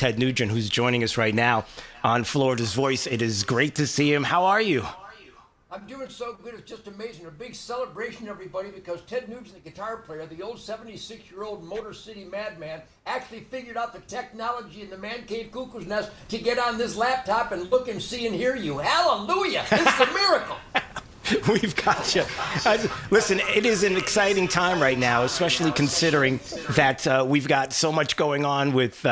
Ted Nugent, who's joining us right now on Florida's Voice. It is great to see him. How are you? I'm doing so good, it's just amazing. A big celebration, everybody, because Ted Nugent, the guitar player, the old 76-year-old Motor City madman, actually figured out the technology in the man cave cuckoo's nest to get on this laptop and look and see and hear you. Hallelujah! It's a miracle! We've got you. Listen, it is an exciting time right now, especially considering that we've got so much going on with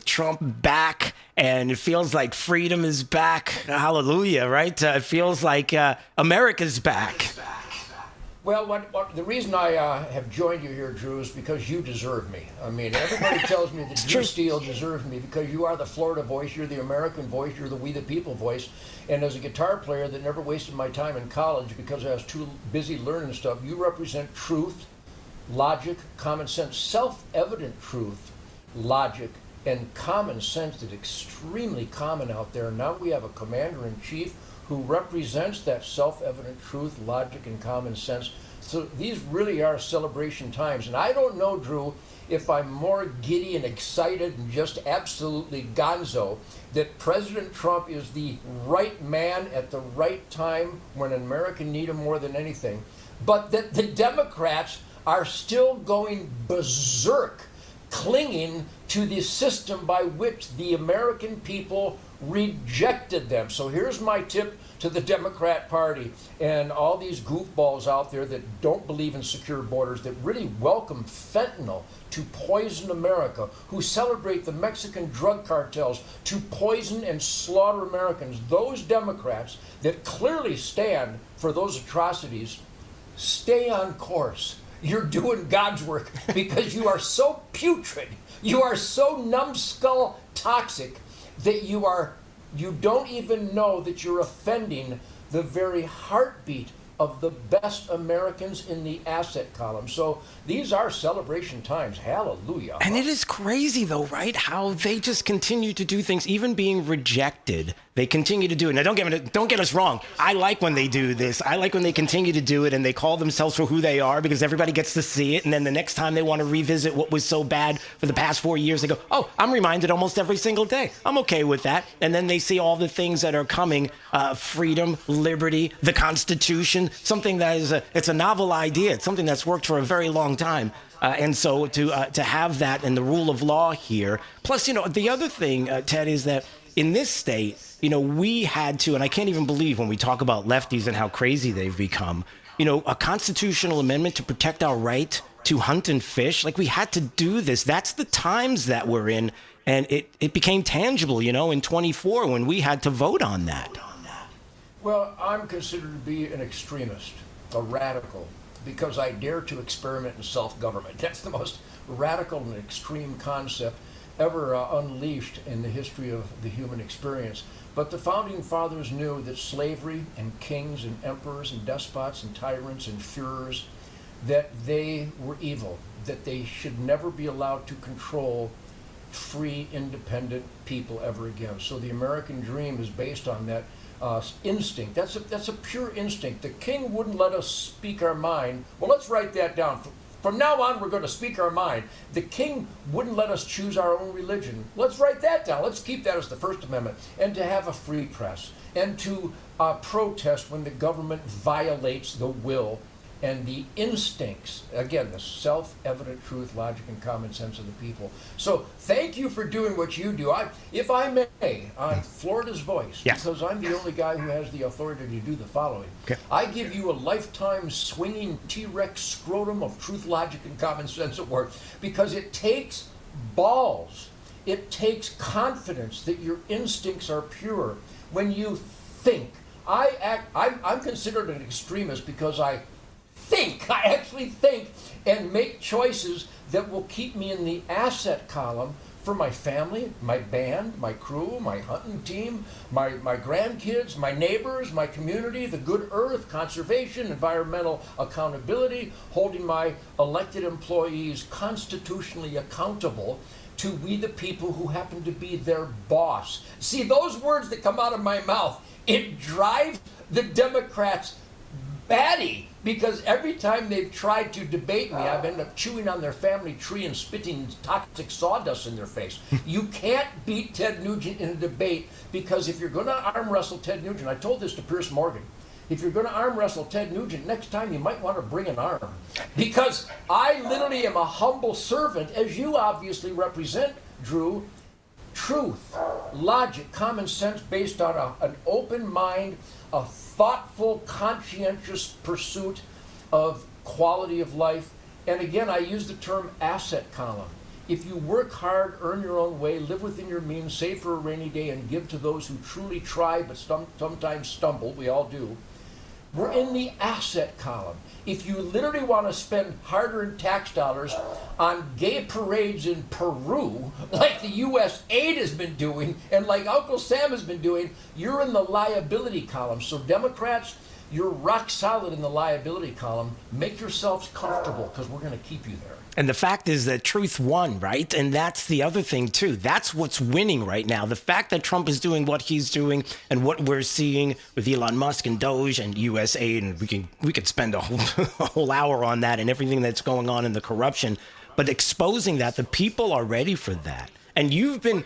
Trump back, and it feels like freedom is back. Hallelujah, right? It feels like America's back. Well, the reason I have joined you here, Drew, is because you deserve me. I mean, everybody tells me that Drew Steele deserves me because you are the Florida voice, you're the American voice, you're the We the People voice. And as a guitar player that never wasted my time in college because I was too busy learning stuff, you represent truth, logic, common sense, self-evident truth, logic, and common sense that's extremely common out there. And now we have a commander-in-chief who represents that self-evident truth, logic, and common sense. So these really are celebration times. And I don't know, Drew, if I'm more giddy and excited and just absolutely gonzo that President Trump is the right man at the right time when America needs him more than anything, but that the Democrats are still going berserk, clinging to the system by which the American people rejected them. So here's my tip to the Democrat Party and all these goofballs out there that don't believe in secure borders, that really welcome fentanyl to poison America, who celebrate the Mexican drug cartels to poison and slaughter Americans. Those Democrats that clearly stand for those atrocities, stay on course. You're doing God's work because you are so putrid, you are so numbskull toxic that you don't even know that you're offending the very heartbeat of the best Americans in the asset column. So these are celebration times. Hallelujah. And it is crazy, though, right? How they just continue to do things, even being rejected. They continue to do it. Now, don't get us wrong. I like when they do this. I like when they continue to do it and they call themselves for who they are because everybody gets to see it. And then the next time they want to revisit what was so bad for the past 4 years, they go, oh, I'm reminded almost every single day. I'm okay with that. And then they see all the things that are coming, freedom, liberty, the Constitution, something that is it's a novel idea. It's something that's worked for a very long time. And so to have that and the rule of law here. Plus, the other thing, Ted, is that in this state, we had to, and I can't even believe when we talk about lefties and how crazy they've become, a constitutional amendment to protect our right to hunt and fish. Like, we had to do this. That's the times that we're in. And it became tangible, in 24 when we had to vote on that. Well, I'm considered to be an extremist, a radical, because I dare to experiment in self-government. That's the most radical and extreme concept ever unleashed in the history of the human experience. But the Founding Fathers knew that slavery and kings and emperors and despots and tyrants and Führers, that they were evil, that they should never be allowed to control free, independent people ever again. So the American dream is based on that instinct. That's a pure instinct. The king wouldn't let us speak our mind. Well, let's write that down. From now on, we're going to speak our mind. The king wouldn't let us choose our own religion. Let's write that down. Let's keep that as the First Amendment. And to have a free press. And to protest when the government violates the will and the instincts, again, the self-evident truth, logic, and common sense of the people. So thank you for doing what you do. If I may, on Florida's Voice, yes, because I'm the only guy who has the authority to do the following. Okay. I give you a lifetime swinging T-Rex scrotum of truth, logic, and common sense award, because it takes balls. It takes confidence that your instincts are pure. When you think, I'm considered an extremist because I actually think and make choices that will keep me in the asset column for my family, my band, my crew, my hunting team, my grandkids, my neighbors, my community, the good earth, conservation, environmental accountability, holding my elected employees constitutionally accountable to we the people who happen to be their boss. See, those words that come out of my mouth, it drives the Democrats batty because every time they've tried to debate me, I've ended up chewing on their family tree and spitting toxic sawdust in their face. You can't beat Ted Nugent in a debate, because if you're going to arm wrestle Ted Nugent, I told this to Pierce Morgan, if you're going to arm wrestle Ted Nugent, next time you might want to bring an arm. Because I literally am a humble servant, as you obviously represent, Drew. Truth, logic, common sense based on an open mind, a thoughtful, conscientious pursuit of quality of life. And again, I use the term asset column. If you work hard, earn your own way, live within your means, save for a rainy day, and give to those who truly try but sometimes stumble, we all do, we're in the asset column. If you literally want to spend hard-earned tax dollars on gay parades in Peru, like the U.S. aid has been doing, and like Uncle Sam has been doing, you're in the liability column. So Democrats, you're rock solid in the liability column. Make yourselves comfortable, because we're going to keep you there. And the fact is that truth won, right? And that's the other thing, too. That's what's winning right now. The fact that Trump is doing what he's doing and what we're seeing with Elon Musk and Doge and USA, and we could spend a whole hour on that and everything that's going on in the corruption. But exposing that, the people are ready for that. And you've been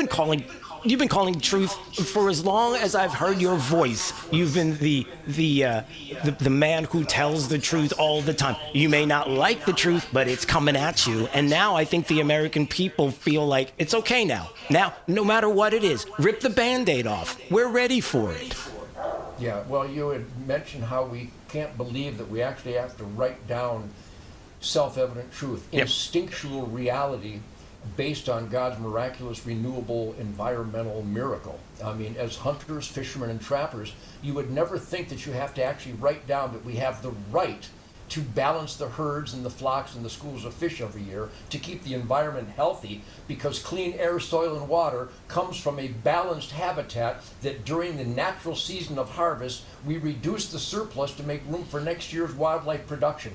calling truth for as long as I've heard your voice. You've been the man who tells the truth all the time. You may not like the truth, but it's coming at you. And now I think the American people feel like it's okay now. Now, no matter what it is, rip the Band-Aid off. We're ready for it. Yeah, well, you had mentioned how we can't believe that we actually have to write down self-evident truth, instinctual reality, based on God's miraculous, renewable, environmental miracle. I mean, as hunters, fishermen, and trappers, you would never think that you have to actually write down that we have the right to balance the herds and the flocks and the schools of fish every year to keep the environment healthy, because clean air, soil, and water comes from a balanced habitat that during the natural season of harvest, we reduce the surplus to make room for next year's wildlife production.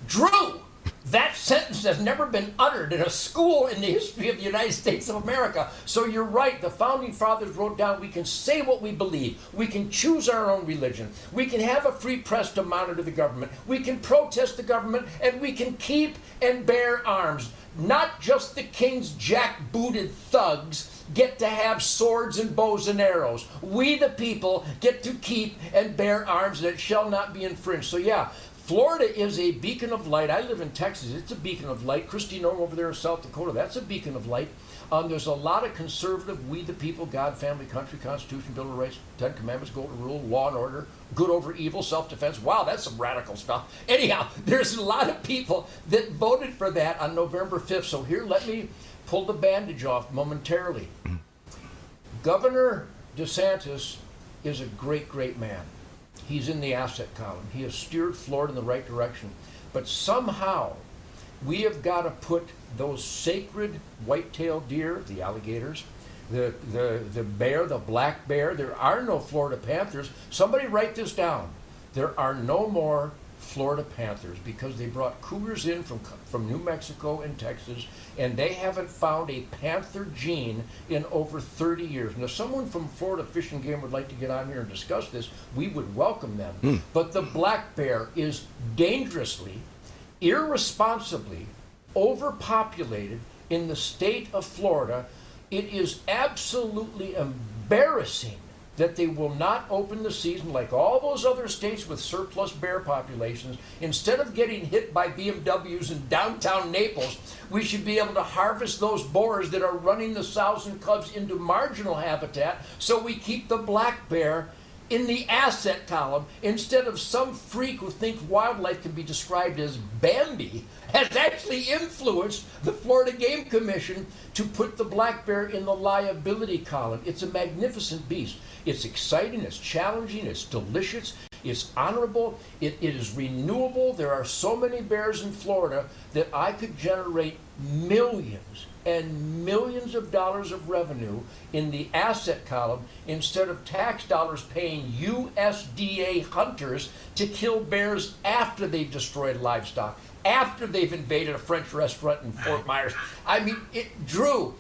Drew! That sentence has never been uttered in a school in the history of the United States of America. So you're right. The Founding Fathers wrote down we can say what we believe. We can choose our own religion. We can have a free press to monitor the government. We can protest the government, and we can keep and bear arms. Not just the king's jack-booted thugs get to have swords and bows and arrows. We, the people, get to keep and bear arms, and it shall not be infringed. So yeah, Florida is a beacon of light. I live in Texas. It's a beacon of light. Christy Nome over there in South Dakota, that's a beacon of light. There's a lot of conservative, we the people, God, family, country, Constitution, Bill of Rights, Ten Commandments, Golden Rule, law and order, good over evil, self-defense. Wow, that's some radical stuff. Anyhow, there's a lot of people that voted for that on November 5th. So here, let me pull the bandage off momentarily. Governor DeSantis is a great, great man. He's in the asset column. He has steered Florida in the right direction. But somehow, we have got to put those sacred white-tailed deer, the alligators, the bear, the black bear. There are no Florida panthers. Somebody write this down. There are no more Florida panthers, because they brought cougars in from New Mexico and Texas, and they haven't found a panther gene in over 30 years. Now, someone from Florida Fish and Game would like to get on here and discuss this. We would welcome them. But the black bear is dangerously, irresponsibly overpopulated in the state of Florida. It is absolutely embarrassing that they will not open the season like all those other states with surplus bear populations. Instead of getting hit by BMWs in downtown Naples, we should be able to harvest those boars that are running the sows and cubs into marginal habitat, so we keep the black bear in the asset column, instead of some freak who thinks wildlife can be described as Bambi has actually influenced the Florida Game Commission to put the black bear in the liability column. It's a magnificent beast. It's exciting, it's challenging, it's delicious, it's honorable, it is renewable. There are so many bears in Florida that I could generate millions and millions of dollars of revenue in the asset column, instead of tax dollars paying USDA hunters to kill bears after they've destroyed livestock, after they've invaded a French restaurant in Fort Myers. I mean, Drew,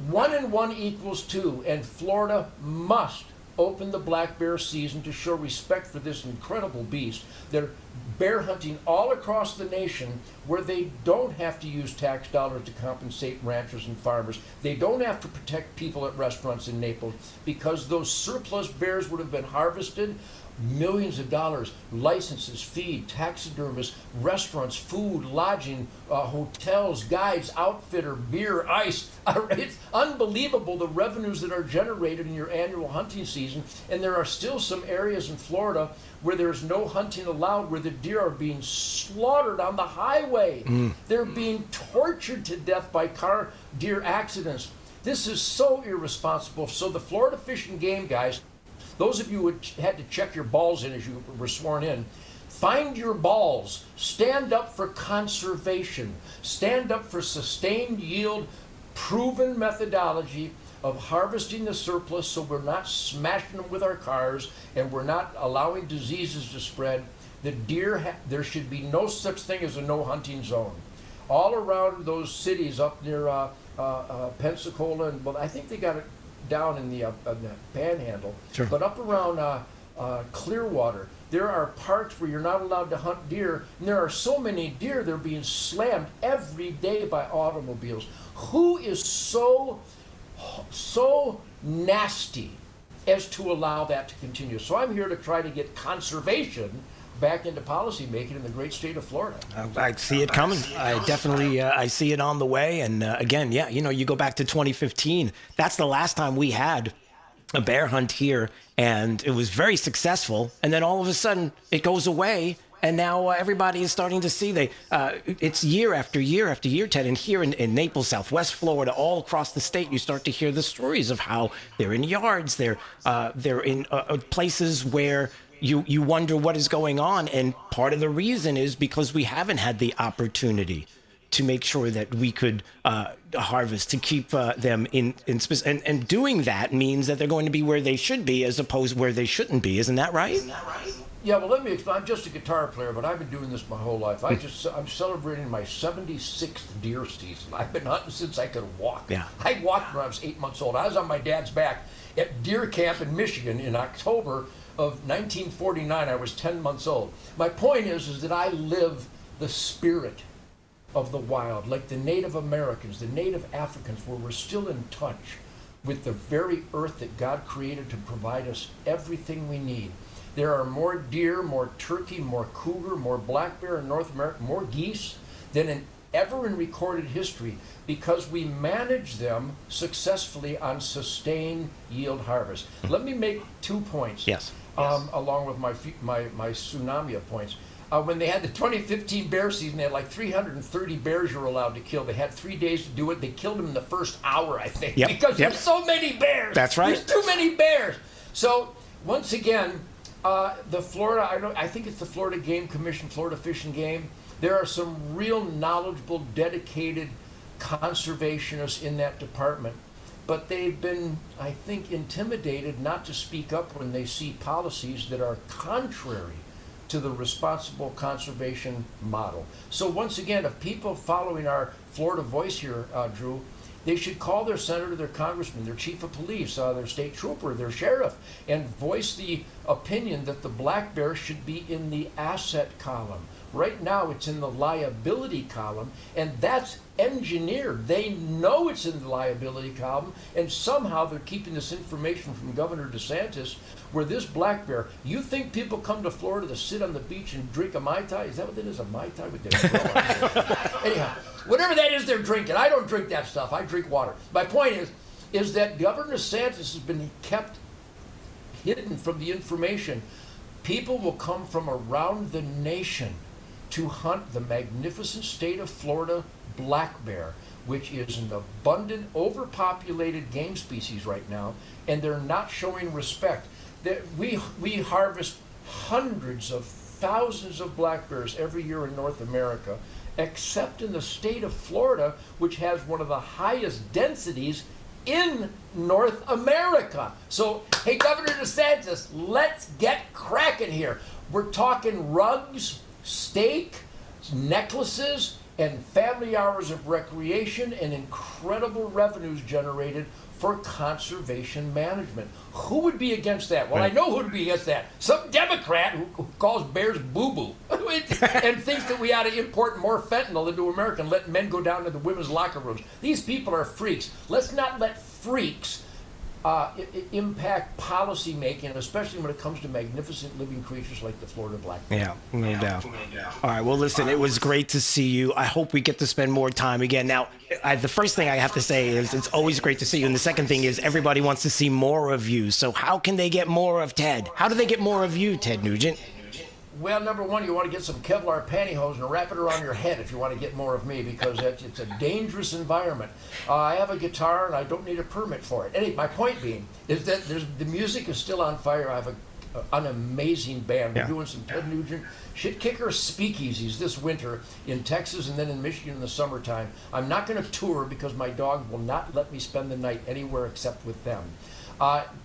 1 and 1 equals 2, and Florida must open the black bear season to show respect for this incredible beast. bear hunting all across the nation where they don't have to use tax dollars to compensate ranchers and farmers. They don't have to protect people at restaurants in Naples because those surplus bears would have been harvested. Millions of dollars, licenses, feed, taxidermists, restaurants, food, lodging, hotels, guides, outfitter, beer, ice. It's unbelievable the revenues that are generated in your annual hunting season. And there are still some areas in Florida where there's no hunting allowed, where the deer are being slaughtered on the highway. They're being tortured to death by deer accidents. This is so irresponsible. So the Florida Fish and Game guys, those of you who had to check your balls in as you were sworn in, find your balls. Stand up for conservation. Stand up for sustained yield, proven methodology of harvesting the surplus so we're not smashing them with our cars and we're not allowing diseases to spread. The deer, there should be no such thing as a no hunting zone. All around those cities up near Pensacola, and well, I think they got it down in the Panhandle, Sure. but up around Clearwater, there are parks where you're not allowed to hunt deer, and there are so many deer they're being slammed every day by automobiles. Who is so nasty as to allow that to continue? So I'm here to try to get conservation back into policy making in the great state of Florida. I see it coming. I definitely I see it on the way. And again, yeah, you go back to 2015. That's the last time we had a bear hunt here, and it was very successful. And then all of a sudden, it goes away. And now everybody is starting to see it's year after year after year, Ted. And here in Naples, Southwest Florida, all across the state, you start to hear the stories of how they're in yards, they're in places where you wonder what is going on. And part of the reason is because we haven't had the opportunity to make sure that we could harvest, to keep them in and doing that means that they're going to be where they should be as opposed where they shouldn't be. Isn't that right? Yeah, well, let me explain. I'm just a guitar player, but I've been doing this my whole life. I'm celebrating my 76th deer season. I've been hunting since I could walk. Yeah. I walked when I was 8 months old. I was on my dad's back at deer camp in Michigan in October of 1949. I was 10 months old. My point is that I live the spirit of the wild, like the Native Americans, the Native Africans, where we're still in touch with the very earth that God created to provide us everything we need. There are more deer, more turkey, more cougar, more black bear in North America, more geese than ever in recorded history because we manage them successfully on sustained yield harvest. Let me make 2 points. Yes. Along with my tsunami of points. When they had the 2015 bear season, they had like 330 bears you were allowed to kill. They had 3 days to do it. They killed them in the first hour, I think, because there's so many bears. That's right. There's too many bears. So once again, the Florida, I think it's the Florida Game Commission, Florida Fish and Game. There are some real knowledgeable, dedicated conservationists in that department. But they've been, I think, intimidated not to speak up when they see policies that are contrary to the responsible conservation model. So once again, if people following our Florida voice here, Drew, they should call their senator, their congressman, their chief of police, their state trooper, their sheriff, and voice the opinion that the black bear should be in the asset column. Right now, it's in the liability column, and that's engineered. They know it's in the liability column, and somehow they're keeping this information from Governor DeSantis, where this black bear, you think people come to Florida to sit on the beach and drink a Mai Tai? Is that what it is, a Mai Tai with their Anyhow, whatever that is they're drinking. I don't drink that stuff. I drink water. My point is that Governor DeSantis has been kept hidden from the information. People will come from around the nation to hunt the magnificent state of Florida black bear, which is an abundant, overpopulated game species right now, and they're not showing respect. We harvest hundreds of thousands of black bears every year in North America, except in the state of Florida, which has one of the highest densities in North America. So, hey, Governor DeSantis, let's get cracking here. We're talking rugs, steak, necklaces, and family hours of recreation and incredible revenues generated for conservation management. Who would be against that? Well, I know who would be against that. Some Democrat who calls bears boo-boo and thinks that we ought to import more fentanyl into America and let men go down to the women's locker rooms. These people are freaks. Let's not let freaks impact policy making, especially when it comes to magnificent living creatures like the Florida black bear. Yeah, no doubt. All right, well, listen, it was great to see you. I hope we get to spend more time again. Now, the first thing I have to say is it's always great to see you. And the second thing is everybody wants to see more of you. So how can they get more of Ted? How do they get more of you, Ted Nugent? Well, number one, you want to get some Kevlar pantyhose and wrap it around your head if you want to get more of me, because it's a dangerous environment. I have a guitar and I don't need a permit for it. Anyway, my point being is that the music is still on fire. I have an amazing band. We're doing some Ted Nugent shit kicker speakeasies this winter in Texas and then in Michigan in the summertime. I'm not going to tour because my dog will not let me spend the night anywhere except with them.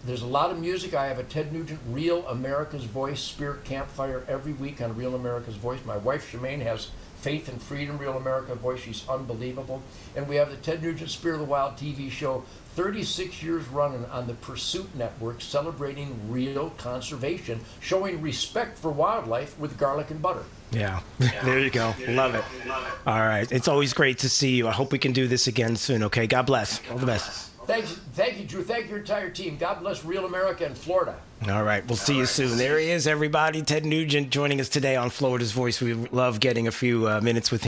There's a lot of music. I have a Ted Nugent Real America's Voice Spirit Campfire every week on Real America's Voice. My wife, Shemaine, has Faith and Freedom, Real America's Voice. She's unbelievable. And we have the Ted Nugent Spirit of the Wild TV show, 36 years running on the Pursuit Network, celebrating real conservation, showing respect for wildlife with garlic and butter. Yeah, there you go. Love it. All right. It's always great to see you. I hope we can do this again soon, okay? God bless. All the best. Thank you, Drew. Thank your entire team. God bless Real America and Florida. All right. We'll see you soon. There he is, everybody. Ted Nugent joining us today on Florida's Voice. We love getting a few minutes with him.